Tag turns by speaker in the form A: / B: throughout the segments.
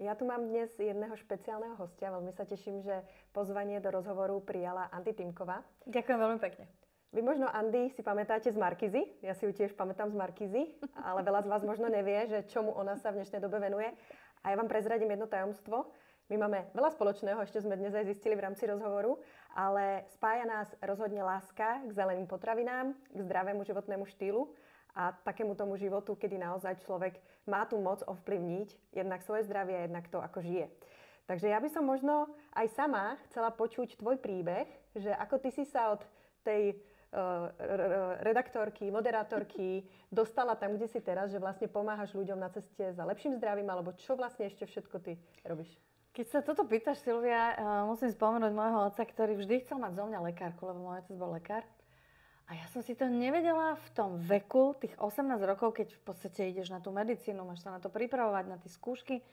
A: Ja tu mám dnes jedného špeciálneho hostia. Veľmi sa teším, že pozvanie do rozhovoru prijala Andy Timková.
B: Ďakujem veľmi pekne.
A: Vy možno, Andy, si pamätáte z Markízy. Ja si ju tiež pamätám z Markízy, ale veľa z vás možno nevie, že čomu ona sa v dnešnej dobe venuje. A ja vám prezradím jedno tajomstvo. My máme veľa spoločného, ešte sme dnes aj zistili v rámci rozhovoru, ale spája nás rozhodne láska k zeleným potravinám, k zdravému životnému štýlu a takému tomu životu, kedy naozaj človek má tú moc ovplyvniť jednak svoje zdravie, jednak to, ako žije. Takže ja by som možno aj sama chcela počuť tvoj príbeh, že ako ty si sa od tej redaktorky, moderátorky dostala tam, kde si teraz, že vlastne pomáhaš ľuďom na ceste za lepším zdravím, alebo čo vlastne ešte všetko ty robíš?
B: Keď sa toto pýtaš, Silvia, musím spomenúť môjho otca, ktorý vždy chcel mať zo mňa lekárku, lebo môj otec bol lekár. A ja som si to nevedela v tom veku, tých 18 rokov, keď v podstate ideš na tú medicínu, máš sa na to pripravovať, na tie skúšky.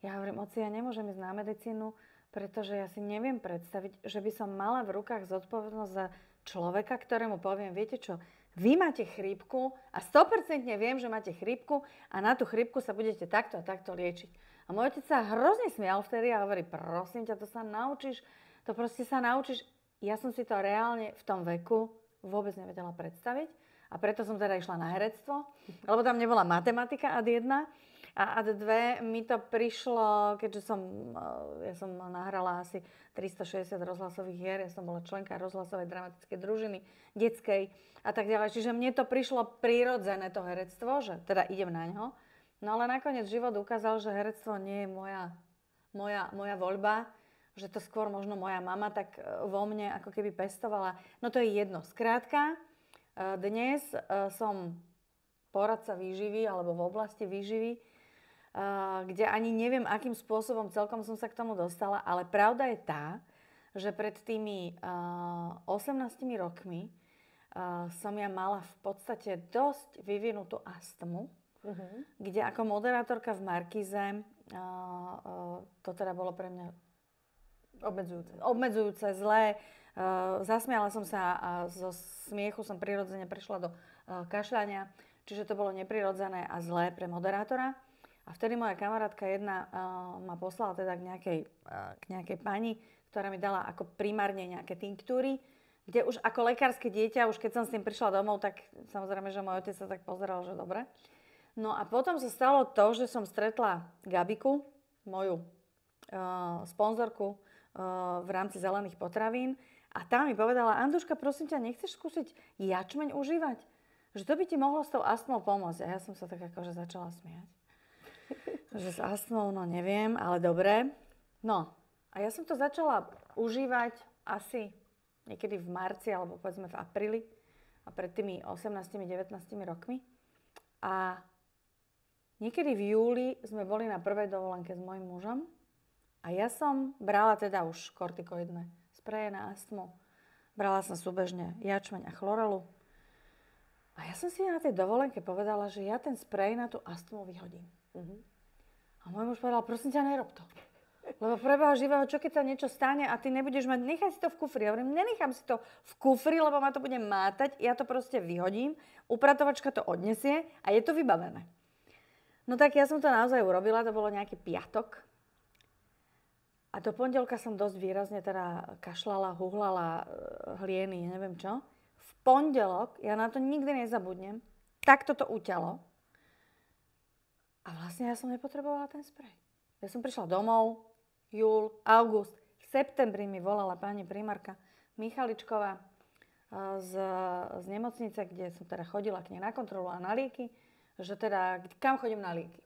B: Ja hovorím, oci, ja nemôžem ísť na medicínu, pretože ja si neviem predstaviť, že by som mala v rukách zodpovednosť za človeka, ktorému poviem, viete čo, vy máte chrípku a 100% viem, že máte chrípku a na tú chrípku sa budete takto a takto liečiť. A môj otec sa hrozne smial vtedy a hovorí, prosím ťa, to sa naučíš, to proste sa naučíš. Ja som si to reálne v tom veku vôbec nevedela predstaviť a preto som teda išla na herectvo, lebo tam nebola matematika ad 1 a ad 2 mi to prišlo, keďže ja som nahrala asi 360 rozhlasových hier, ja som bola členka rozhlasovej dramatickej družiny, detskej a tak ďalej. Čiže mne to prišlo prirodzené to herectvo, že teda idem na ňo. No ale nakoniec život ukázal, že herectvo nie je moja voľba, že to skôr možno moja mama tak vo mne ako keby pestovala. No to je jedno. Skrátka, dnes som poradca výživy alebo v oblasti výživy, kde ani neviem, akým spôsobom celkom som sa k tomu dostala, ale pravda je tá, že pred tými 18 rokmi som ja mala v podstate dosť vyvinutú astmu, kde ako moderátorka v Markíze to teda bolo pre mňa obmedzujúce, zlé. Zasmiala som sa a zo smiechu som prirodzene prešla do kašľania, čiže to bolo neprirodzené a zlé pre moderátora. A vtedy moja kamarátka jedna ma poslala teda k nejakej pani, ktorá mi dala ako primárne nejaké tinktúry, kde už ako lekárske dieťa, už keď som s tým prišla domov, tak samozrejme, že môj otec sa tak pozeral, že dobre. No a potom sa stalo to, že som stretla Gabiku, moju sponzorku v rámci zelených potravín a tá mi povedala, Anduška, prosím ťa, nechceš skúsiť jačmeň užívať? Že to by ti mohlo s tou astmou pomôcť. A ja som sa tak akože začala smiať. Že s astmou, no neviem, ale dobre. No, a ja som to začala užívať asi niekedy v marci, alebo povedzme v apríli, a pred tými 18-19 rokmi. A niekedy v júli sme boli na prvej dovolenke s mojím mužom a ja som brala teda už kortikoidné spreje na astmu. Brala som súbežne jačmeň a chlorelu. A ja som si na tej dovolenke povedala, že ja ten sprej na tú astmu vyhodím. A môj muž povedal, prosím ťa, nerob to. Lebo preboha živého, čo keď sa niečo stane a ty nebudeš mať, nechaj si to v kufri. Ja hovorím, nenechám si to v kufri, lebo ma to bude mátať, ja to proste vyhodím, upratovačka to odnesie a je to vybavené. No tak ja som to naozaj urobila, to bolo nejaký piatok. A do pondelka som dosť výrazne teda kašľala, huhlala, hlieny, neviem čo. V pondelok, ja na to nikdy nezabudnem, takto to uťalo. A vlastne ja som nepotrebovala ten sprej. Ja som prišla domov, júl, august, v septembri mi volala pani primárka Michaličková z nemocnice, kde som teda chodila k nej na kontrolu a na lieky, že teda kam chodím na lieky.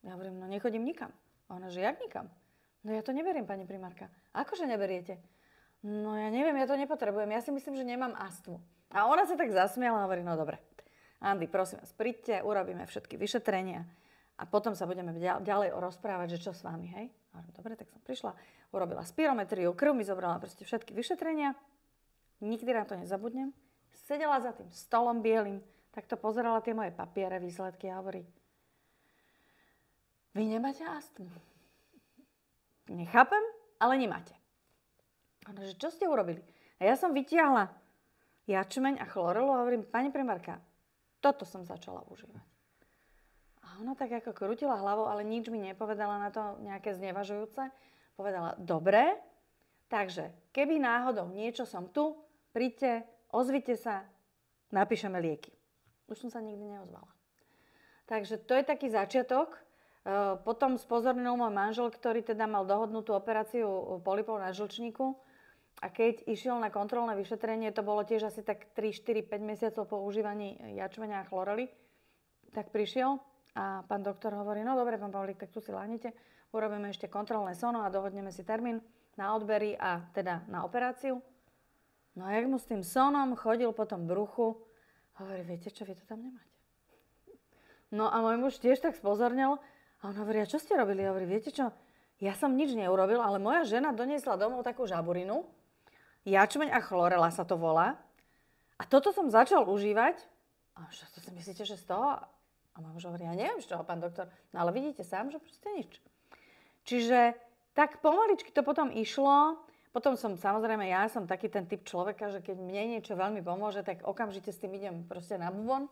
B: Ja hovorím, no nechodím nikam. A ona, že jak nikam? No ja to neberiem, pani primárka. Akože neberiete? No ja neviem, ja to nepotrebujem. Ja si myslím, že nemám astmu. A ona sa tak zasmiala a hovorí, no dobre. Andy, prosím vás, príďte, urobíme všetky vyšetrenia. A potom sa budeme ďalej rozprávať, že čo s vami, hej? A dobre, tak som prišla, urobila spirometriu, krv mi zobrala proste všetky vyšetrenia. Nikdy na to nezabudnem. Sedela za tým stolom bielým, takto pozerala tie moje papiere, výsledky a hovorí, vy nemáte astmu. Nechápem, ale nemáte. A že čo ste urobili? A ja som vytiahla jačmeň a chlorelu a hovorím, pani primárka, toto som začala užívať. A A ona tak ako krútila hlavou, ale nič mi nepovedala na to nejaké znevažujúce. Povedala, dobre, takže keby náhodou niečo som tu, príďte, ozvite sa, napíšeme lieky. Už som sa nikdy neozvala. Takže to je taký začiatok. Potom spozornil môj manžel, ktorý teda mal dohodnutú operáciu polipov na žlčníku. A keď išiel na kontrolné vyšetrenie, to bolo tiež asi tak 3, 4, 5 mesiacov po užívaní jačmeňa a chlorely, tak prišiel a pán doktor hovorí, no dobre, pán Pavlík, tak tu si láhnete, urobíme ešte kontrolné sono a dohodneme si termín na odbery a teda na operáciu. No a jak mu s tým sonom chodil po tom bruchu, hovorí, viete čo, vy to tam nemáte. No a môj muž tiež tak spozornil a on hovorí, a čo ste robili? Hovorí, viete čo, ja som nič neurobil, ale moja žena doniesla domov takú žaburinu, jačmeň a chlorela sa to volá. A toto som začal užívať. A čo to si myslíte, že z toho? A môj muž hovorí, ja neviem z čoho, pán doktor. No ale vidíte sám, že proste nič. Čiže tak pomaličky to potom išlo. Potom som, samozrejme, ja som taký ten typ človeka, že keď mne niečo veľmi pomôže, tak okamžite s tým idem proste na bubon.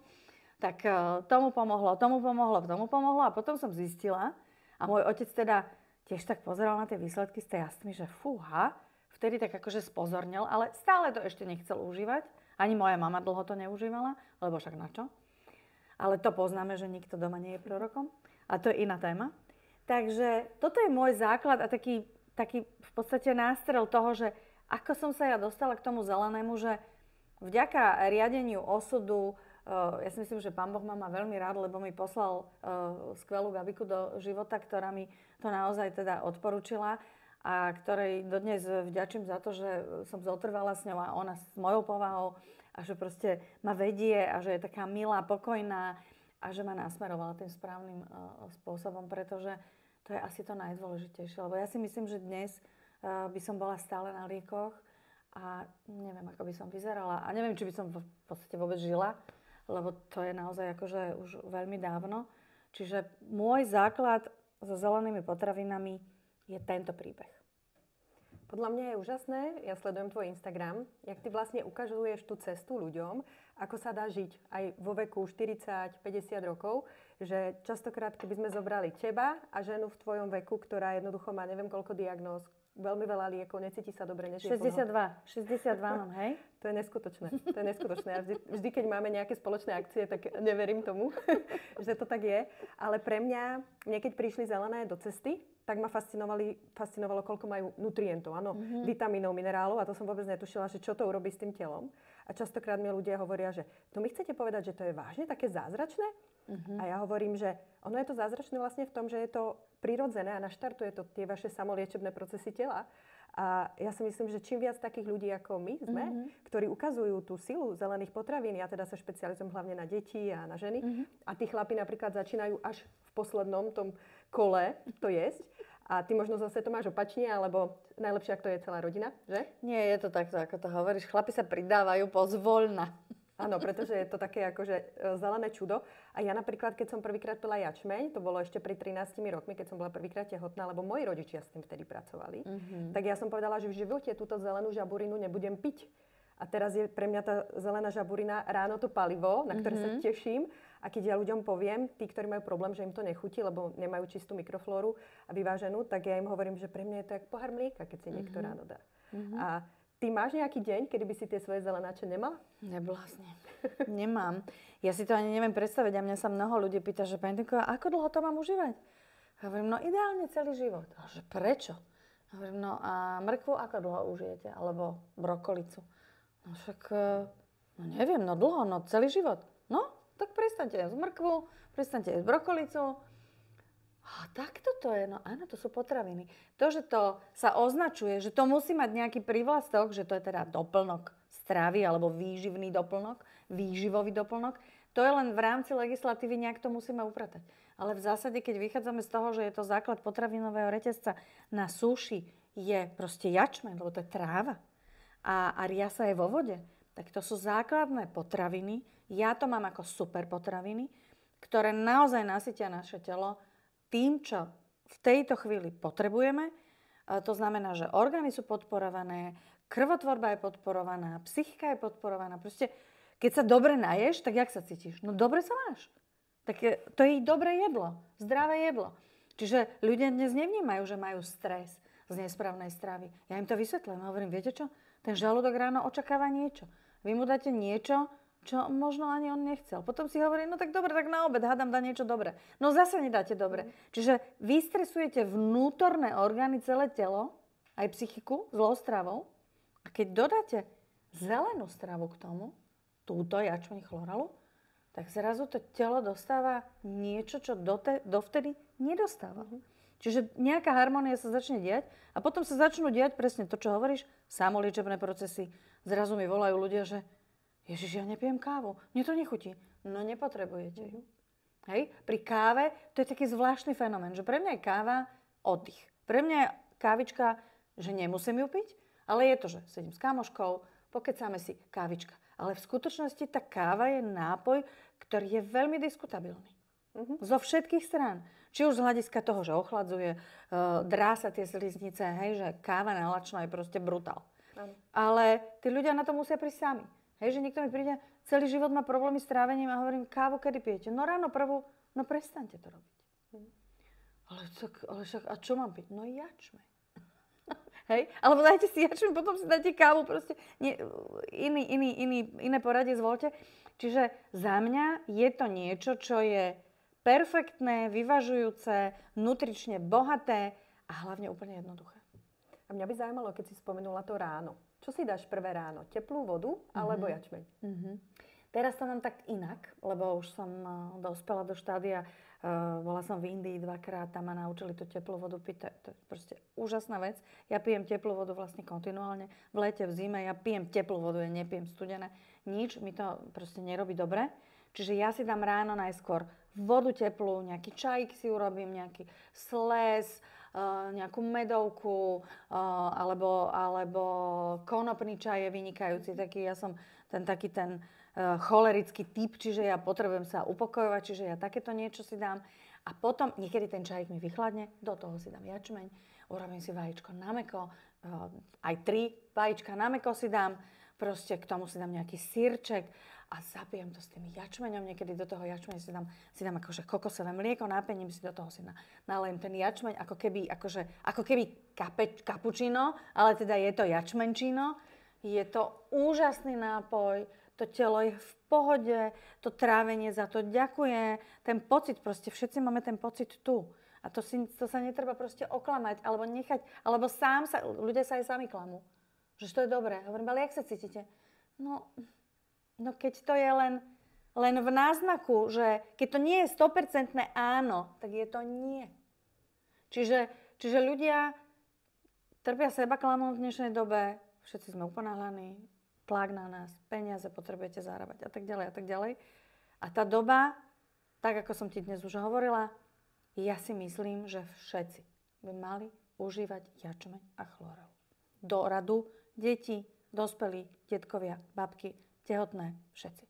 B: Tak tomu pomohlo a potom som zistila, a môj otec teda tiež tak pozeral na tie výsledky z tej astmy, že fúha, vtedy tak akože spozornil, ale stále to ešte nechcel užívať. Ani moja mama dlho to neužívala, lebo však na čo? Ale to poznáme, že nikto doma nie je prorokom. A to je iná téma. Takže toto je môj základ a taký v podstate nástrel toho, že ako som sa ja dostala k tomu zelenému, že vďaka riadeniu osudu, ja si myslím, že Pán Boh ma má veľmi rád, lebo mi poslal skvelú Gabiku do života, ktorá mi to naozaj teda odporúčila a ktorej dodnes vďačím za to, že som zotrvala s ňou a ona s mojou povahou a že proste ma vedie a že je taká milá, pokojná a že ma nasmerovala tým správnym spôsobom, pretože to je asi to najdôležitejšie. Lebo ja si myslím, že dnes by som bola stále na liekoch a neviem, ako by som vyzerala a neviem, či by som v podstate vôbec žila, lebo to je naozaj akože už veľmi dávno. Čiže môj základ so zelenými potravinami je tento príbeh.
A: Podľa mňa je úžasné, ja sledujem tvoj Instagram, jak ty vlastne ukazuješ tú cestu ľuďom, ako sa dá žiť aj vo veku 40-50 rokov, že častokrát, keby sme zobrali teba a ženu v tvojom veku, ktorá jednoducho má neviem koľko diagnóz, veľmi veľa liekov, necíti sa dobre, nežije
B: 62 mám, hej?
A: To je neskutočné. A vždy, keď máme nejaké spoločné akcie, tak neverím tomu, že to tak je. Ale pre mňa, keď prišli zelené do cesty, tak ma fascinovalo, koľko majú nutrientov, áno, vitamínov, minerálov a to som vôbec netušila, že čo to urobí s tým telom. A častokrát mi ľudia hovoria, že to mi chcete povedať, že to je vážne také zázračné? A ja hovorím, že ono je to zázračné vlastne v tom, že je to prirodzené a naštartuje to tie vaše samoliečebné procesy tela. A ja si myslím, že čím viac takých ľudí ako my sme, ktorí ukazujú tú silu zelených potravín, ja teda sa špecializujem hlavne na deti a na ženy, a tí chlapi napríklad začínajú až v poslednom tom kole to jesť. A ty možno zase to máš opačne, alebo najlepšie, ak to je celá rodina, že?
B: Nie, je to takto, ako to hovoríš. Chlapi sa pridávajú pozvoľna.
A: Áno, pretože je to také akože zelené čudo. A ja napríklad, keď som prvýkrát pila jačmeň, to bolo ešte pri 13 rokmi, keď som bola prvýkrát tehotná, lebo moji rodičia s tým vtedy pracovali, tak ja som povedala, že v živote túto zelenú žaburinu nebudem piť. A teraz je pre mňa tá zelená žaburina ráno to palivo, na ktoré sa teším. A keď ja ľuďom poviem, tí, ktorí majú problém, že im to nechutí, lebo nemajú čistú mikroflóru a vyváženú, tak ja im hovorím, že pre mňa je to jak pohár mlieka, keď si niekto ráno dá. A ty máš nejaký deň, kedy by si tie svoje zelenáče nemala?
B: Neblázne. Nemám. Ja si to ani neviem predstaviť a mňa sa mnoho ľudí pýta, že pani Tinková, ako dlho to mám užívať? Ja hovorím, no ideálne celý život. A že prečo? Ja hovorím, no a mrkvu ako dlho užijete? Alebo brokolicu? No však, no neviem, no dlho, no celý život. No, tak prestaňte jesť mrkvu, prestaňte jesť brokolicu. A takto to je, no áno, to sú potraviny. To, že to sa označuje, že to musí mať nejaký prívlastok, že to je teda doplnok stravy alebo výživný doplnok, výživový doplnok, to je len v rámci legislatívy, nejak to musíme upratať. Ale v zásade, keď vychádzame z toho, že je to základ potravinového reťazca na súši, je proste jačmeň, lebo to je tráva. A riasa je vo vode, tak to sú základné potraviny. Ja to mám ako super potraviny, ktoré naozaj nasytia naše telo tým, čo v tejto chvíli potrebujeme. To znamená, že orgány sú podporované, krvotvorba je podporovaná, psychika je podporovaná. Proste, keď sa dobre naješ, tak jak sa cítiš? No dobre sa máš. Tak to je dobré jedlo, zdravé jedlo. Čiže ľudia dnes nevnímajú, že majú stres z nesprávnej stravy. Ja im to vysvetľujem. Hovorím, viete čo? Ten žalúdok ráno očakáva niečo. Vy mu dáte niečo, čo možno ani on nechcel. Potom si hovorí, no tak dobre, tak na obed hádam dá niečo dobré. No zase nedáte dobre. Čiže vy stresujete vnútorné orgány, celé telo, aj psychiku, zlou stravou. A keď dodáte zelenú stravu k tomu, túto jačmeň chloralu, tak zrazu to telo dostáva niečo, čo dovtedy nedostáva. Čiže nejaká harmónia sa začne diať a potom sa začnú diať presne to, čo hovoríš, samoliečebné procesy. Zrazu mi volajú ľudia, že Ježiš, ja nepijem kávu, mne to nechutí. No nepotrebujete ju. Hej? Pri káve to je taký zvláštny fenomén, že pre mňa je káva oddych. Pre mňa je kávička, že nemusím ju piť, ale je to, že sedím s kamoškou, pokecáme si kávička. Ale v skutočnosti tá káva je nápoj, ktorý je veľmi diskutabilný. Zo všetkých strán. Či už z hľadiska toho, že ochladzuje, drá sa tie sliznice, hej, že káva na lačno je proste brutál. Ale tí ľudia na to musia prísť sami. Hej, že niekto mi príde, celý život má problémy s trávením a hovorím, kávu kedy pijete? No ráno prvú, no prestaňte to robiť. Ale však, a čo mám piť? No jačmeň. Hej? Alebo dajte si jačmeň, potom si dajte kávu, proste iné poradie zvolte. Čiže za mňa je to niečo, čo je perfektné, vyvažujúce, nutrične bohaté a hlavne úplne jednoduché.
A: A mňa by zaujímalo, keď si spomenula to ráno. Čo si dáš prvé ráno? Teplú vodu alebo jačmeň?
B: Teraz to mám tak inak, lebo už som dospela do štádia. Bola som v Indii 2-krát, tam ma naučili tú teplú vodu piť. To je proste úžasná vec. Ja pijem teplú vodu vlastne kontinuálne. V lete, v zime, ja pijem teplú vodu, ja nepijem studené. Nič, mi to proste nerobí dobre. Čiže ja si dám ráno najskôr vodu teplú, nejaký čajík si urobím, nejaký sles, nejakú medovku, alebo konopný čaj je vynikajúci. Ja som ten cholerický typ, čiže ja potrebujem sa upokojovať, čiže ja takéto niečo si dám. A potom niekedy ten čajík mi vychladne, do toho si dám jačmeň, urobím si vajíčko na mäko, aj 3 vajíčka na mäko si dám, proste k tomu si dám nejaký sírček a zapijem to s tým jačmeňom. Niekedy do toho jačmeňa si dám akože kokosové mlieko, napením si do toho si nalejem ten jačmeň, ako keby kapučino, ale teda je to jačmenčino. Je to úžasný nápoj, to telo je v pohode, to trávenie za to ďakuje. Ten pocit, proste všetci máme ten pocit tu. A to sa netreba proste oklamať, alebo nechať, alebo ľudia sa aj sami klamú. Že to je dobré. Hovorím, ale jak sa cítite? No keď to je len v náznaku, že keď to nie je 100% áno, tak je to nie. Čiže ľudia trpia sebaklamom v dnešnej dobe, všetci sme uponáhlaní, tlak na nás, peniaze potrebujete zarábať a tak ďalej a tak ďalej. A tá doba, tak ako som ti dnes už hovorila, ja si myslím, že všetci by mali užívať jačmeň a chlorel. Do radu deti, dospelí, detkovia, babky, tehotné, všetci.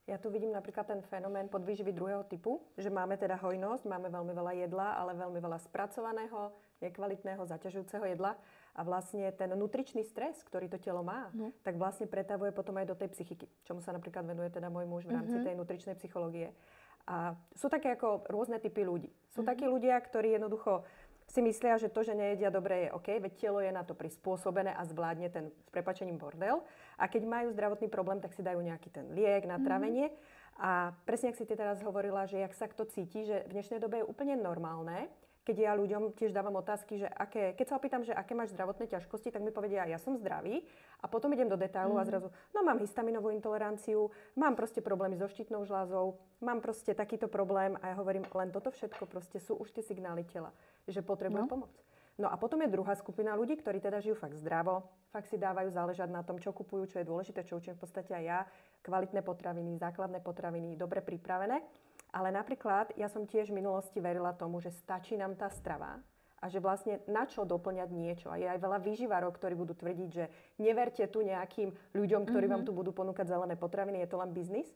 A: Ja tu vidím napríklad ten fenomén podvýživy druhého typu, že máme teda hojnosť, máme veľmi veľa jedla, ale veľmi veľa spracovaného, nekvalitného, zaťažujúceho jedla. A vlastne ten nutričný stres, ktorý to telo má, tak vlastne pretavuje potom aj do tej psychiky, čomu sa napríklad venuje teda môj muž v rámci tej nutričnej psychológie. A sú také ako rôzne typy ľudí. Sú takí ľudia, ktorí jednoducho si myslia, že to, že nejedia dobre, je OK, veď telo je na to prispôsobené a zvládne ten, s prepáčením, bordel. A keď majú zdravotný problém, tak si dajú nejaký ten liek na trávenie. A presne, ak si ty teraz hovorila, že jak sa kto cíti, že v dnešnej dobe je úplne normálne, keď ja ľuďom tiež dávam otázky, že keď sa opýtam, že aké máš zdravotné ťažkosti, tak mi povedia, ja som zdravý. A potom idem do detailu a zrazu, mám histaminovú intoleranciu, mám proste problémy so štítnou žľazou, mám proste takýto problém a ja hovorím, len toto všetko proste sú už tie signály tela, že potrebujem pomoc. No a potom je druhá skupina ľudí, ktorí teda žijú fakt zdravo, fakt si dávajú záležať na tom, čo kupujú, čo je dôležité, čo učím v podstate aj ja, kvalitné potraviny, základné potraviny, dobre pripravené. Ale napríklad ja som tiež v minulosti verila tomu, že stačí nám tá strava a že vlastne na čo doplňať niečo. A je aj veľa výživárov, ktorí budú tvrdiť, že neverte tu nejakým ľuďom, ktorí vám tu budú ponúkať zelené potraviny, je to len biznis.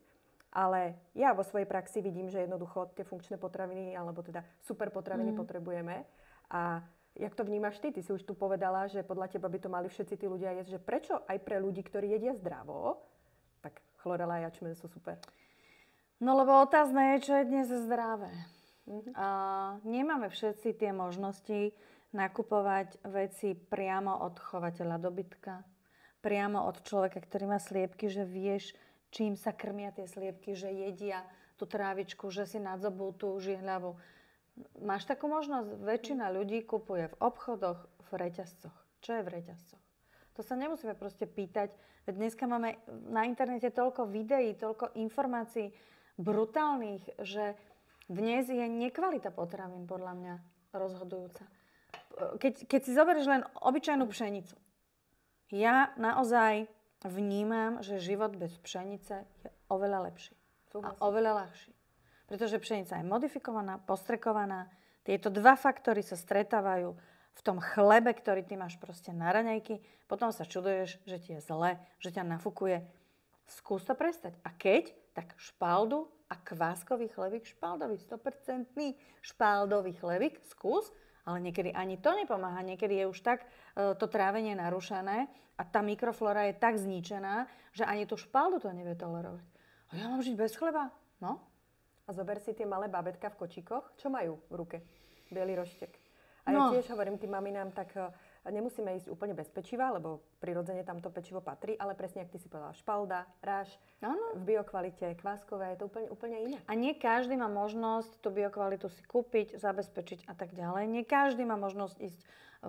A: Ale ja vo svojej praxi vidím, že jednoducho tie funkčné potraviny, alebo teda super potraviny potrebujeme. A jak to vnímaš ty? Ty si už tu povedala, že podľa teba by to mali všetci tí ľudia jesť, že prečo aj pre ľudí, ktorí jedia zdravo, tak chlorela a jačmeň sú super.
B: No lebo otázne je, čo je dnes zdravé. Nemáme všetci tie možnosti nakupovať veci priamo od chovateľa dobytka, priamo od človeka, ktorý má sliepky, že vieš, čím sa krmia tie sliepky, že jedia tú trávičku, že si nadzobú tú žihľavu. Máš takú možnosť? Väčšina ľudí kupuje v obchodoch, v reťazcoch. Čo je v reťazcoch? To sa nemusíme proste pýtať. Veď dneska máme na internete toľko videí, toľko informácií brutálnych, že dnes je nekvalita potravín podľa mňa rozhodujúca. Keď si zoberieš len obyčajnú pšenicu, ja naozaj vnímam, že život bez pšenice je oveľa lepší. A oveľa ľahší. Pretože pšenica je modifikovaná, postrekovaná. Tieto dva faktory sa stretávajú v tom chlebe, ktorý ty máš proste na raňajky. Potom sa čuduješ, že ti je zle, že ťa nafúkuje. Skús to prestať. A keď, tak špaldu a kváskový chlebík, špaldový, 100% špaldový chlebík, skús. Ale niekedy ani to nepomáha. Niekedy je už tak to trávenie narušené a tá mikroflóra je tak zničená, že ani tú špaldu to nevie tolerovať. A ja mám žiť bez chleba? No.
A: A zober si tie malé bábätka v kočíkoch. Čo majú v ruke? Bielý roštek. A ja tiež hovorím tým maminám, tak nemusíme ísť úplne bez pečiva, lebo prirodzene tam to pečivo patrí, ale presne, ak ty si povedala, špalda, ráž, v biokvalite, kváskové, je to úplne iné.
B: A nie každý má možnosť tú biokvalitu si kúpiť, zabezpečiť a tak ďalej. Nie každý má možnosť ísť,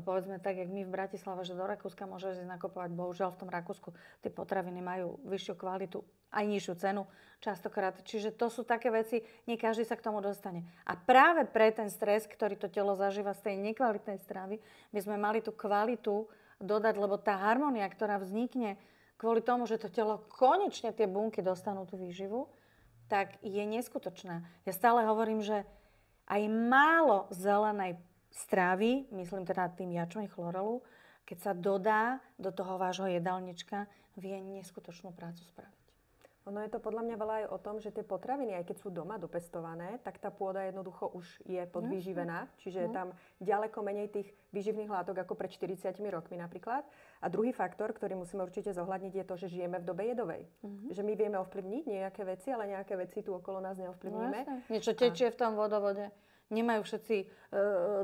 B: povedzme tak, jak my v Bratislave, že do Rakúska môžeš ísť nakupovať. Bohužiaľ v tom Rakúsku tie potraviny majú vyššiu kvalitu, aj nižšiu cenu častokrát. Čiže to sú také veci, nie každý sa k tomu dostane. A práve pre ten stres, ktorý to telo zažíva z tej nekvalitnej stravy, by sme mali tú kvalitu dodať, lebo tá harmónia, ktorá vznikne kvôli tomu, že to telo konečne tie bunky dostanú tú výživu, tak je neskutočná. Ja stále hovorím, že aj málo zelenej stravy, myslím teda tým jačmeň chlorelu, keď sa dodá do toho vášho jedálnička, vie neskutočnú prácu spraviť.
A: Ono je to podľa mňa veľa aj o tom, že tie potraviny, aj keď sú doma dopestované, tak tá pôda jednoducho už je podvýživená. Čiže je tam ďaleko menej tých výživných látok ako pred 40 rokmi napríklad. A druhý faktor, ktorý musíme určite zohľadniť, je to, že žijeme v dobe jedovej. Že my vieme ovplyvniť nejaké veci, ale nejaké veci tu okolo nás neovplyvníme.
B: Niečo tečie v tom vodovode. Nemajú všetci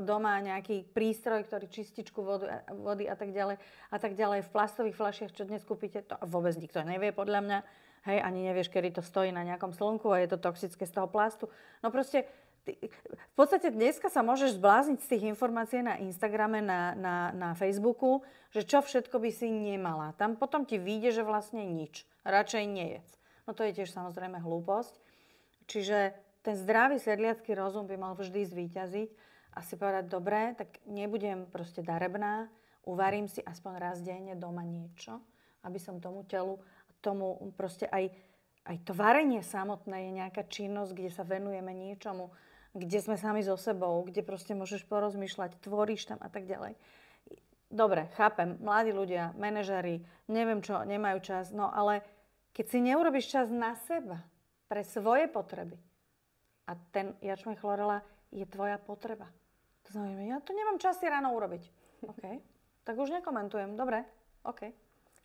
B: doma nejaký prístroj, ktorý čističku vody a tak ďalej. V plastových fľašiach, čo dnes kúpite, to vôbec nikto nevie podľa mňa. Hej, ani nevieš, kedy to stojí na nejakom slnku a je to toxické z toho plastu. No proste, v podstate dneska sa môžeš zblázniť z tých informácií na Instagrame, na Facebooku, že čo všetko by si nemala. Tam potom ti vyjde, že vlastne nič. Radšej nejedz. No to je tiež samozrejme hlúposť. Čiže ten zdravý sedliacky rozum by mal vždy zvíťaziť a si povedať, dobre, tak nebudem proste darebná, uvarím si aspoň raz denne doma niečo, aby som tomu telu, tomu proste aj to varenie samotné je nejaká činnosť, kde sa venujeme niečomu, kde sme sami so sebou, kde proste môžeš porozmýšľať, tvoríš tam a tak ďalej. Dobre, chápem, mladí ľudia, manažeri, neviem čo, nemajú čas, no ale keď si neurobíš čas na seba, pre svoje potreby, a ten jačmeň chlorela je tvoja potreba. To znamená, ja to nemám čas si ráno urobiť. OK, tak už nekomentujem. Dobre, OK.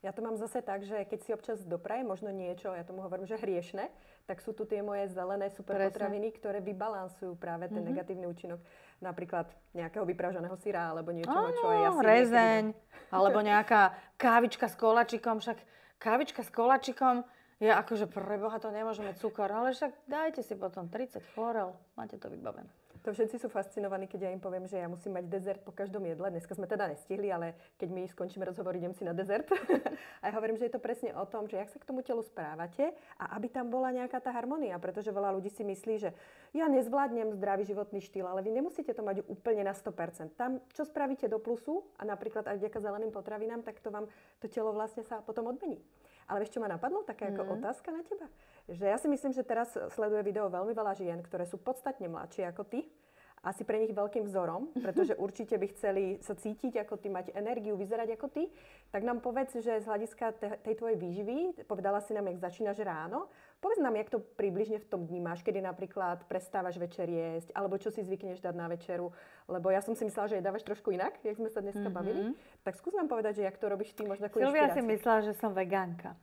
A: Ja to mám zase tak, že keď si občas doprajem možno niečo, ja tomu hovorím, že hriešne, tak sú tu tie moje zelené superpotraviny, ktoré vybalansujú práve ten negatívny účinok. Napríklad nejakého vypražaného syra, alebo niečoho, čo aj ja si
B: rezeň, alebo nejaká kávička s koláčikom. Však kávička s koláčikom je akože preboha, to nemôžeme cukor, ale však dajte si potom 30 chlorel, máte to vybavené.
A: To všetci sú fascinovaní, keď ja im poviem, že ja musím mať dezert po každom jedle. Dneska sme teda nestihli, ale keď my skončíme rozhovor, idem si na dezert. A ja hovorím, že je to presne o tom, že jak sa k tomu telu správate a aby tam bola nejaká tá harmónia, pretože veľa ľudí si myslí, že ja nezvládnem zdravý životný štýl, ale vy nemusíte to mať úplne na 100%. Tam, čo spravíte do plusu a napríklad aj vďaka zeleným potravinám, tak to vám to telo vlastne sa potom odmení. Ale vieš, čo ma napadlo? Taká ako otázka na teba. Že ja si myslím, že teraz sleduje video veľmi veľa žien, ktoré sú podstatne mladšie ako ty. Asi pre nich veľkým vzorom, pretože určite by chceli sa cítiť ako ty, mať energiu, vyzerať ako ty. Tak nám povedz, že z hľadiska tej tvojej výživy, povedala si nám, jak začínaš ráno, povedz nám, jak to približne v tom dni máš, kedy napríklad prestávaš večer jesť, alebo čo si zvykneš dať na večeru, lebo ja som si myslela, že dávaš trošku inak, jak sme sa dneska bavili. Tak skús nám povedať, že jak to robíš ty, možno takú
B: inšpiráciu. Silvia si myslela, že som vegánka.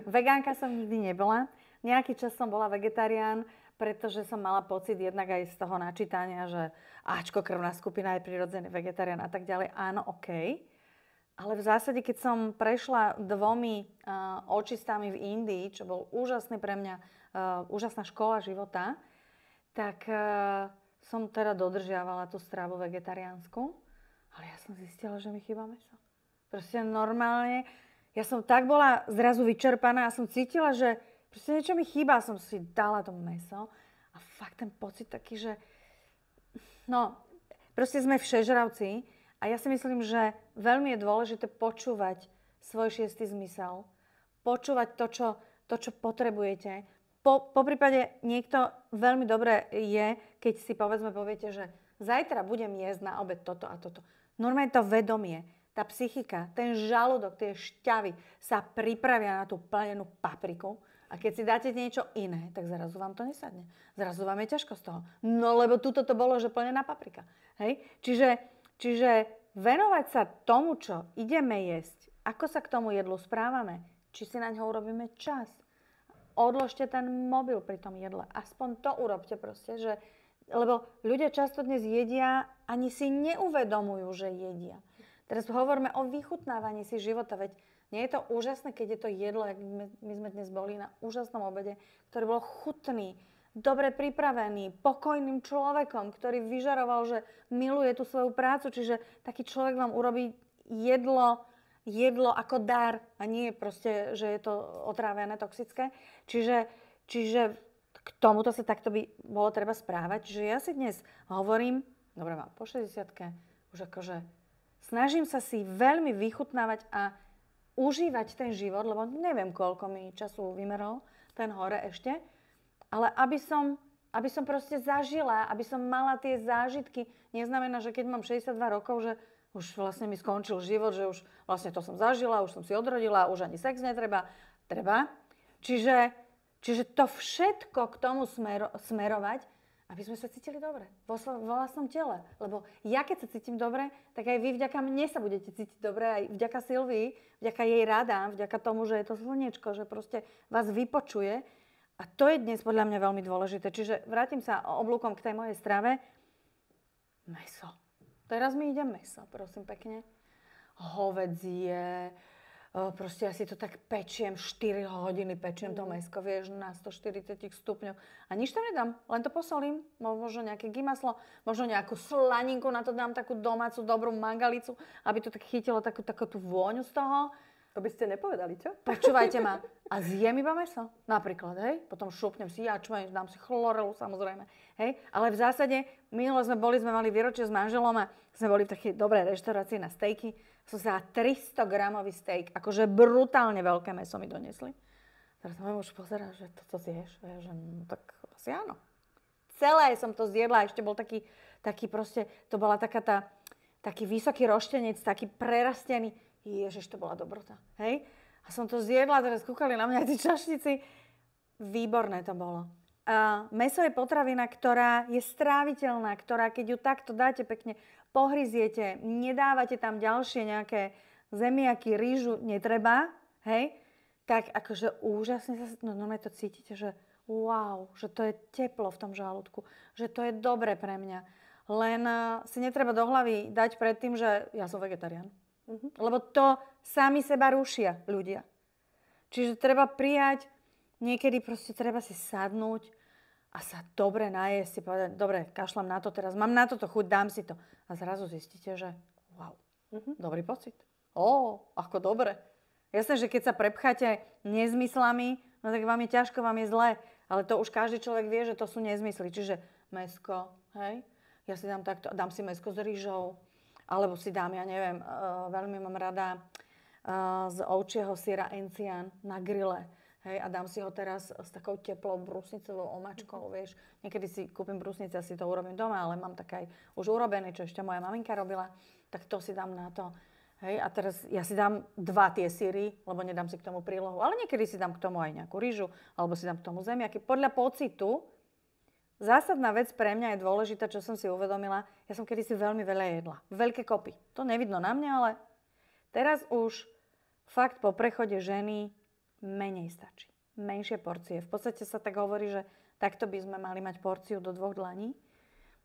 B: Vegánka som nikdy nebola. nejaký čas som bola vegetarián, pretože som mala pocit jednak aj z toho načítania, že Ačko, krvná skupina je prirodzený vegetarián a tak ďalej. Áno, OK. Ale v zásade, keď som prešla 2 očistami v Indii, čo bol úžasný pre mňa, úžasná škola života, tak som teda dodržiavala tú stravu vegetariánsku. Ale ja som zistila, že mi chýba mäso. Proste normálne, ja som tak bola zrazu vyčerpaná a som cítila, že proste niečo mi chýba. Som si dala to mäso a fakt ten pocit taký, že no, proste sme všežravci a ja si myslím, že veľmi je dôležité počúvať svoj 6. zmysel, počúvať to, čo potrebujete. Po prípade niekto veľmi dobre je, keď si poviete, že zajtra budem jesť na obed toto a toto. Normálne to vedomie, tá psychika, ten žalúdok, tie šťavy sa pripravia na tú plnenú papriku. A keď si dáte niečo iné, tak zrazu vám to nesadne. Zrazu vám je ťažko z toho. No lebo tuto to bolo, že plnená paprika. Hej? Čiže venovať sa tomu, čo ideme jesť, ako sa k tomu jedlu správame, či si na ňo urobíme čas. Odložte ten mobil pri tom jedle. Aspoň to urobte proste, že lebo ľudia často dnes jedia, ani si neuvedomujú, že jedia. Teraz hovoríme o vychutnávaní si života, veď nie je to úžasné, keď je to jedlo, jak my sme dnes boli na úžasnom obede, ktorý bol chutný, dobre pripravený, pokojným človekom, ktorý vyžaroval, že miluje tú svoju prácu. Čiže taký človek vám urobí jedlo ako dar a nie proste, že je to otrávené, toxické. Čiže k tomuto sa takto by bolo treba správať. Čiže ja si dnes hovorím, dobre, mám po 60-ke, už akože snažím sa si veľmi vychutnávať a užívať ten život, lebo neviem, koľko mi času vymerol ten hore ešte, ale aby som proste zažila, aby som mala tie zážitky. Neznamená, že keď mám 62 rokov, že už vlastne mi skončil život, že už vlastne to som zažila, už som si odrodila, už ani sex netreba. Treba. Čiže to všetko k tomu smerovať, aby sme sa cítili dobre vo vlastnom tele. Lebo ja keď sa cítim dobre, tak aj vy vďaka mne sa budete cítiť dobre, aj vďaka Silvii, vďaka jej radám, vďaka tomu, že je to slniečko, že proste vás vypočuje. A to je dnes podľa mňa veľmi dôležité. Čiže vrátim sa oblúkom k tej mojej strave. Mäso. Teraz mi ide mäso, prosím pekne. Hovädzie. Proste ja si to tak pečiem, 4 hodiny pečiem to mäsko, vieš, na 140 stupňov. A nič tam nedám, len to posolím. Možno nejaké gymaslo, možno nejakú slaninku, na to dám takú domácu, dobrú mangalicu, aby to tak chytilo takú tú vôňu z toho.
A: To by ste nepovedali, čo?
B: Počúvajte ma. A zjem iba mäso, napríklad, hej? Potom šupnem si jačmeň, dám si chlorelu, samozrejme, hej? Ale v zásade, minule sme mali výročie s manželom a sme boli v takej dobrej reštaurácii na stejky. Som sa 300 gramový steak, akože brutálne veľké mäso mi donesli. Teraz môj muž pozerá, že toto zješ. Ja, že no, tak asi áno. Celé som to zjedla, ešte bol taký proste, to bola taký vysoký roštenec, taký prerastený. Ježiš, to bola dobrota, hej? A som to zjedla, teraz kúkali na mňa tí čašníci. Výborné to bolo. Mäso je potravina, ktorá je stráviteľná, ktorá keď ju takto dáte pekne, pohryziete, nedávate tam ďalšie nejaké zemiaky, rýžu, netreba, hej? Tak akože úžasne sa, normálne to cítite, že wow, že to je teplo v tom žalúdku, že to je dobre pre mňa. Len si netreba do hlavy dať pred tým, že ja som vegetarián. Lebo to sami seba rušia ľudia. Čiže treba prijať, niekedy proste treba si sadnúť a sa dobre najesť, si povedať, dobre, kašľam na to teraz, mám na toto chuť, dám si to. A zrazu zistíte, že wow, dobrý pocit. Ako dobre. Jasné, že keď sa prepcháte nezmyslami, no tak vám je ťažko, vám je zle. Ale to už každý človek vie, že to sú nezmysly. Čiže mäsko, hej, ja si dám takto, dám si mäsko s rýžou, alebo si dám, ja neviem, veľmi mám rada z ovčieho syra encián na grille. Hej, a dám si ho teraz s takou teplou brusnicovou omačkou, vieš. Niekedy si kúpim brusnice a si to urobím doma, ale mám také aj už urobené, čo ešte moja maminka robila, tak to si dám na to. Hej, a teraz ja si dám 2 tie syry, lebo nedám si k tomu prílohu, ale niekedy si dám k tomu aj nejakú rýžu, alebo si dám k tomu zemiaky. Podľa pocitu. Zásadná vec pre mňa je dôležitá, čo som si uvedomila. Ja som kedysi veľmi veľa jedla. Veľké kopy. To nevidno na mňa, ale teraz už fakt po prechode ženy menej stačí. menšie porcie. V podstate sa tak hovorí, že takto by sme mali mať porciu do 2 dlaní.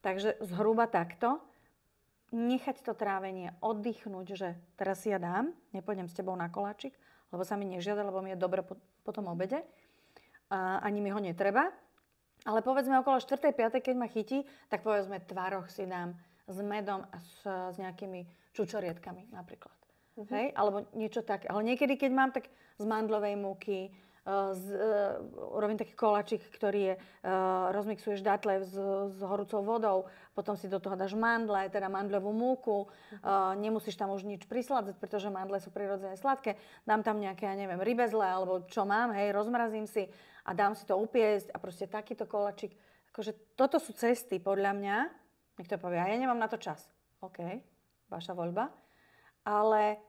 B: Takže zhruba takto. Nechať to trávenie, oddychnúť, že teraz si ja dám, nepôjdem s tebou na koláčik, lebo sa mi nežiada, lebo mi je dobre po tom obede. Ani mi ho netreba. Ale povedzme okolo 4. 5. keď ma chytí, tak povedzme tvároch si dám s medom a s nejakými čučorietkami napríklad. Hej? Alebo niečo také. Ale niekedy, keď mám, tak z mandlovej múky, urobím taký koláčik, ktorý je, rozmixuješ dátle s horúcou vodou, potom si do toho dáš mandle, teda mandľovú múku, nemusíš tam už nič prisládzať, pretože mandle sú prirodzene sladké. Dám tam nejaké, ja neviem, rybezle, alebo čo mám, hej, rozmrazím si a dám si to upiecť a proste takýto koláčik. Akože toto sú cesty, podľa mňa. Niekto povie, ja nemám na to čas. OK, vaša voľba. Ale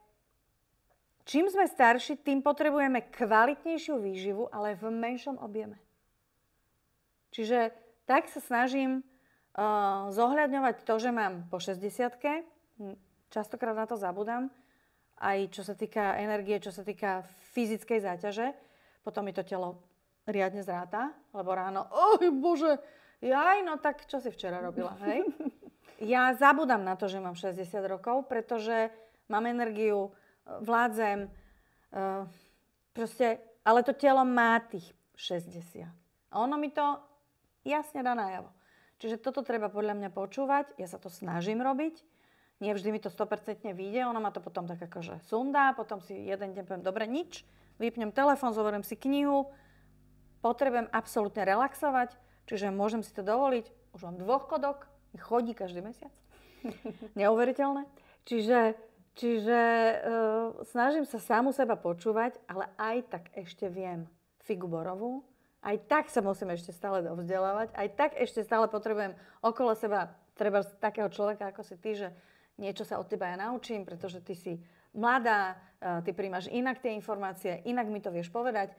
B: čím sme starší, tým potrebujeme kvalitnejšiu výživu, ale v menšom objeme. Čiže tak sa snažím zohľadňovať to, že mám po 60-ke. Častokrát na to zabudám. Aj čo sa týka energie, čo sa týka fyzickej záťaže. Potom mi to telo riadne zráta, lebo ráno, bože, no tak čo si včera robila, hej? Ja zabudám na to, že mám 60 rokov, pretože mám energiu, vládzem, proste, ale to telo má tých 60. A ono mi to jasne dá najavo. Čiže toto treba podľa mňa počúvať, ja sa to snažím robiť, nie vždy mi to 100% vyjde, ono ma to potom tak akože sundá, potom si jeden deň poviem, dobre, nič, vypnem telefón, zoberiem si knihu, potrebujem absolútne relaxovať, čiže môžem si to dovoliť, už mám 2 kodok, mi chodí každý mesiac. Neuveriteľné. Čiže snažím sa samu seba počúvať, ale aj tak ešte viem figu borovú, aj tak sa musím ešte stále dovzdelávať, aj tak ešte stále potrebujem okolo seba treba takého človeka ako si ty, že niečo sa od teba ja naučím, pretože ty si mladá, ty príjmaš inak tie informácie, inak mi to vieš povedať.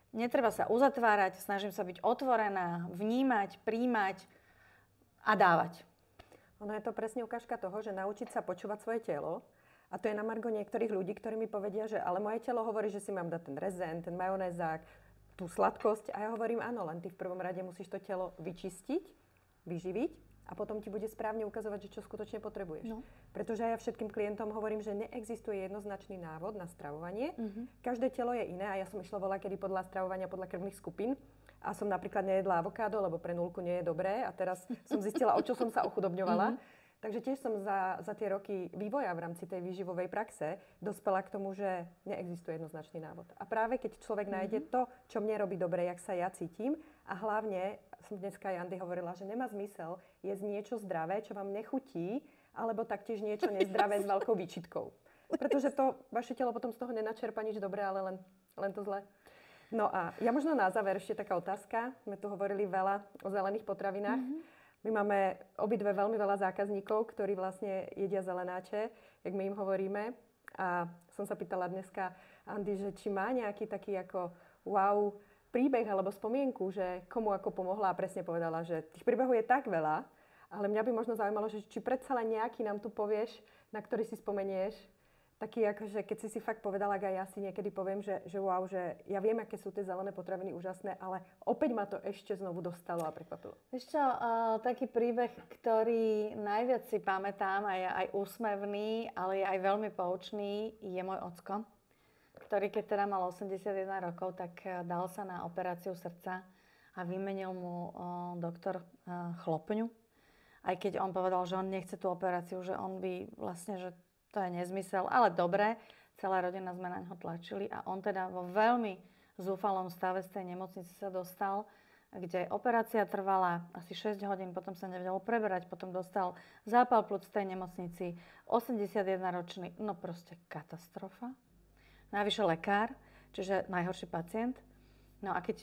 B: Netreba sa uzatvárať, snažím sa byť otvorená, vnímať, príjmať a dávať.
A: Ono je to presne ukážka toho, že naučiť sa počúvať svoje telo. A to je na margo niektorých ľudí, ktorí mi povedia, že ale moje telo hovorí, že si mám dať ten rezent, ten majonézák, tú sladkosť. A ja hovorím, áno, len ty v prvom rade musíš to telo vyčistiť, vyživiť a potom ti bude správne ukazovať, že čo skutočne potrebuješ. No. Pretože ja všetkým klientom hovorím, že neexistuje jednoznačný návod na stravovanie. Každé telo je iné a ja som išla voľakedy podľa stravovania, podľa krvných skupín. A som napríklad nejedla avokádo, lebo pre nulku nie je dobré. A teraz som zistila, o čo som sa ochudobňovala. Takže tiež som za tie roky vývoja v rámci tej výživovej praxe dospela k tomu, že neexistuje jednoznačný návod. A práve keď človek nájde to, čo mne robí dobre, jak sa ja cítim, a hlavne, som dneska aj Andy hovorila, že nemá zmysel jesť niečo zdravé, čo vám nechutí, alebo taktiež niečo nezdravé s veľkou výčitkou. Pretože to vaše telo potom z toho nenačerpa nič dobré, ale len to zlé. No a ja možno na záver ešte taká otázka. My tu hovorili veľa o zelených potravinách. My máme obidve veľmi veľa zákazníkov, ktorí vlastne jedia zelenáče, jak my im hovoríme. A som sa pýtala dneska Andy, že či má nejaký taký ako wow príbeh alebo spomienku, že komu ako pomohla a presne povedala, že tých príbehov je tak veľa, ale mňa by možno zaujímalo, že či predsa len nejaký nám tu povieš, na ktorý si spomenieš, taký akože keď si fakt povedala, aj ja si niekedy poviem, že wow, že ja viem, aké sú tie zelené potraviny úžasné, ale opäť ma to ešte znovu dostalo a prekvapilo.
B: Ešte taký príbeh, ktorý najviac si pamätám a je aj úsmevný, ale je aj veľmi poučný, je môj ocko, ktorý keď teda mal 81 rokov, tak dal sa na operáciu srdca a vymenil mu doktor chlopňu. Aj keď on povedal, že on nechce tú operáciu, že on by vlastne, že to je nezmysel, ale dobre, celá rodina sme na ňo tlačili a on teda vo veľmi zúfalom stave z tej nemocnice sa dostal, kde operácia trvala asi 6 hodín, potom sa nevedel preberať, potom dostal zápal plúc v tej nemocnici, 81-ročný, no proste katastrofa. Najvyššie lekár, čiže najhorší pacient. No a keď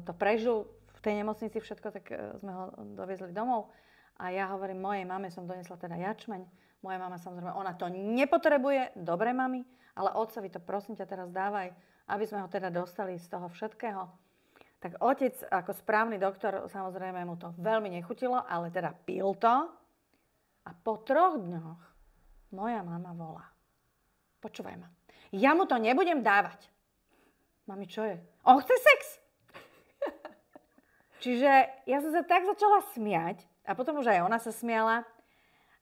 B: to prežil v tej nemocnici všetko, tak sme ho doviezli domov a ja hovorím, mojej mame som donesla teda jačmeň. Moja mama samozrejme, ona to nepotrebuje, dobre mami, ale otcovi to prosím ťa teraz dávaj, aby sme ho teda dostali z toho všetkého. Tak otec ako správny doktor, samozrejme mu to veľmi nechutilo, ale teda pil to a po 3 dňoch moja mama volá. Počúvaj ma, ja mu to nebudem dávať. Mami, čo je? On chce sex! Čiže ja som sa tak začala smiať a potom už aj ona sa smiala.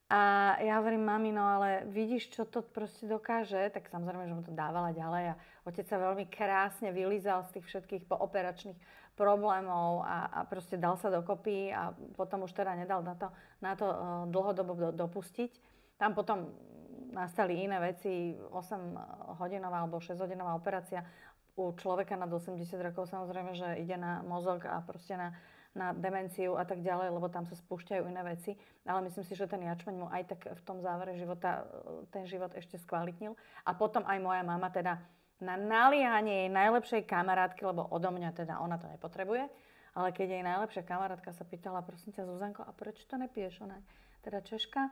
B: A ja hovorím, mami, no ale vidíš, čo to proste dokáže? Tak samozrejme, že mu to dávala ďalej a otec sa veľmi krásne vylízal z tých všetkých pooperačných problémov a proste dal sa dokopy a potom už teda nedal na to dlhodobo dopustiť. Tam potom nastali iné veci, 8-hodinová alebo 6-hodinová operácia. U človeka nad 80 rokov samozrejme, že ide na mozog a proste na demenciu a tak ďalej, lebo tam sa spúšťajú iné veci. Ale myslím si, že ten jačmeň mu aj tak v tom závere života ten život ešte skvalitnil. A potom aj moja mama teda na naliehanie jej najlepšej kamarátky, lebo odo mňa teda ona to nepotrebuje, ale keď jej najlepšia kamarátka sa pýtala, prosím ťa Zuzanko, a prečo to nepiješ? Ona je teda Češka.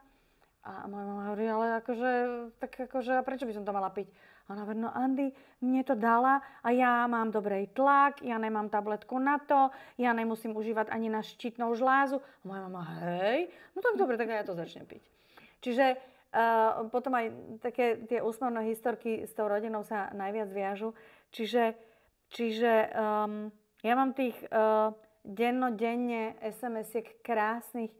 B: A moja mama hovorí, ale a prečo by som to mala piť? A ona hovorí, no Andy, mne to dala a ja mám dobrý tlak, ja nemám tabletku na to, ja nemusím užívať ani na štítnou žlázu. A moja mama, hej, no tak dobre, tak ja to začnem piť. Čiže potom aj také tie úsmevné historky s tou rodinou sa najviac viažu. Čiže ja mám tých dennodenne SMS-iek krásnych.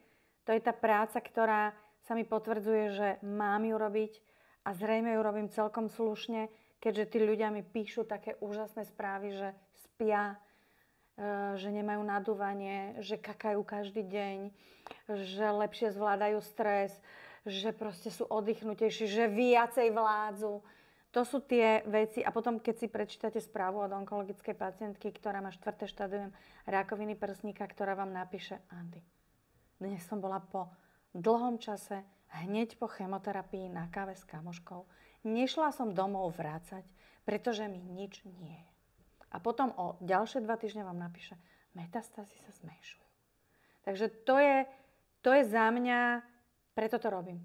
B: To je tá práca, ktorá sa mi potvrdzuje, že mám ju robiť a zrejme ju robím celkom slušne, keďže tí ľudia mi píšu také úžasné správy, že spia, že nemajú nadúvanie, že kakajú každý deň, že lepšie zvládajú stres, že proste sú oddychnutejší, že viacej vládzu. To sú tie veci. A potom, keď si prečítate správu od onkologickej pacientky, ktorá má 4. štádium rakoviny prsníka, ktorá vám napíše, Andy, dnes som bola po dlhom čase, hneď po chemoterapii na káve s kamoškou. Nešla som domov vrácať, pretože mi nič nie je. A potom o ďalšie 2 týždne vám napíše, metastázy sa zmenšujú. Takže to je za mňa, preto to robím.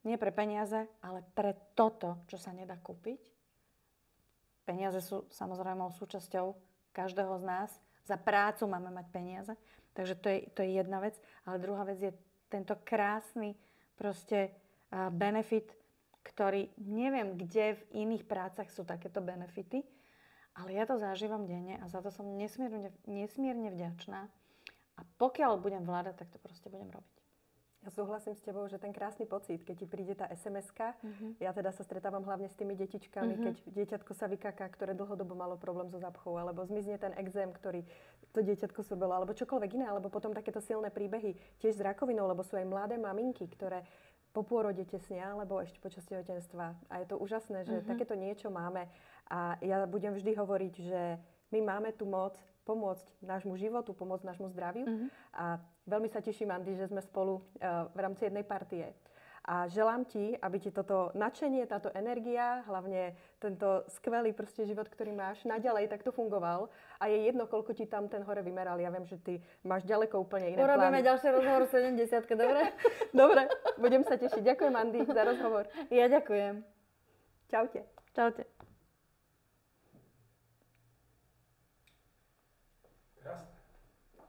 B: Nie pre peniaze, ale pre toto, čo sa nedá kúpiť. Peniaze sú samozrejme súčasťou každého z nás. Za prácu máme mať peniaze. Takže to je jedna vec. Ale druhá vec je tento krásny proste benefit, ktorý neviem, kde v iných prácach sú takéto benefity, ale ja to zažívam denne a za to som nesmierne vďačná. A pokiaľ budem vládať, tak to proste budem robiť.
A: Ja súhlasím s tebou, že ten krásny pocit, keď ti príde tá SMS-ka, ja teda sa stretávam hlavne s tými detičkami, keď dieťatko sa vykaká, ktoré dlhodobo malo problém so zápchou, alebo zmizne ten exém, ktorý to dieťatko sobelo, alebo čokoľvek iné, alebo potom takéto silné príbehy tiež s rakovinou, lebo sú aj mladé maminky, ktoré po pôrode tesnia, alebo ešte počas tehotenstva. A je to úžasné, že takéto niečo máme. A ja budem vždy hovoriť, že my máme tú moc pomôcť nášmu životu, pomôcť nášmu zdraviu. A veľmi sa teším, Andy, že sme spolu v rámci jednej partie. A želám ti, aby ti toto nadšenie, táto energia, hlavne tento skvelý proste život, ktorý máš, naďalej takto fungoval. A je jedno, koľko ti tam ten hore vymeral. Ja viem, že ty máš ďaleko úplne iné plány.
B: Urobíme ďalší rozhovor 70, dobre?
A: Dobre, budem sa tešiť. Ďakujem, Andy, za rozhovor.
B: Ja ďakujem.
A: Čaute.
B: Čaute.